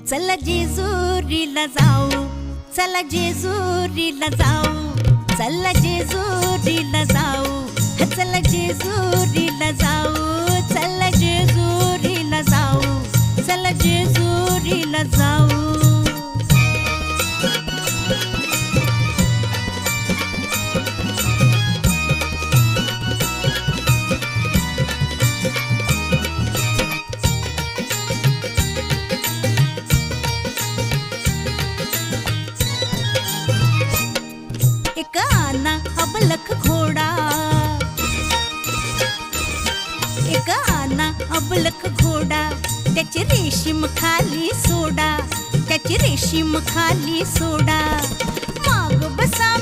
चला जेजुरीला जाऊ, चला जेजुरीला जाऊ, चला जेजुरीला जाऊ, चला जेजुरीला जाऊ, चला जेजुरीला जाऊ, चला जेजुरीला जाऊ. एक आना अबलख घोडा, एक आना अबलख घोडा, त्याची रेशीम खाली सोडा, त्याची रेशीम खाली सोडा. माग बसा